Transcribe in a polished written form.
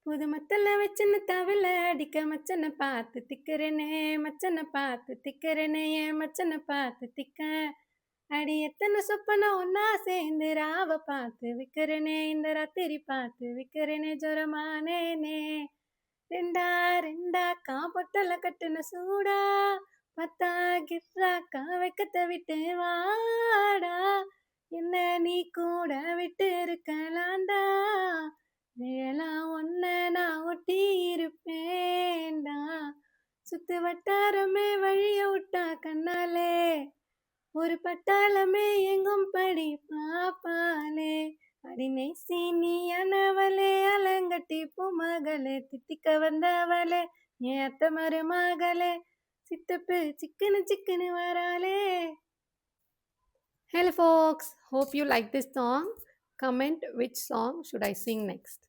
புது மத்தல வச்சுன்னு தவில அடிக்க மச்சனை பார்த்து திக்கிறனே, மச்சனை பார்த்து திக்கிறனே, என் மச்சனை பார்த்து திக்க. அடி எத்தனை சொப்பன ஒன்னா சேர்ந்து ராவ பார்த்து விக்கிறனே, இந்த ராத்திரி பார்த்து விக்கிறனே, ஜொரமானேனே. ரெண்டா ரெண்டா காப்பொட்டல கட்டுன சூடா, பத்தா கிட்ரா வைக்கத்த விட்டு வாடா. என்ன நீ கூட விட்டு இருக்கலாண்டா, நிழலாம் ஒன்ன நான் ஒட்டி இருப்பேன்டா. சுத்து வட்டாரமே வழிய விட்டா கண்ணாலே, ஒரு பட்டாளமே எங்கும் படி பாப்பாலே. அடிநேசி நீ அனவளே, அலங்கட்டி பூமகளே, தித்திக்க வந்தவளே, என் அத்த மருமகளே, சித்தப்பு சிக்கனு சிக்கனு வராளே. Hello folks, hope you like this song. Comment which song should I sing next.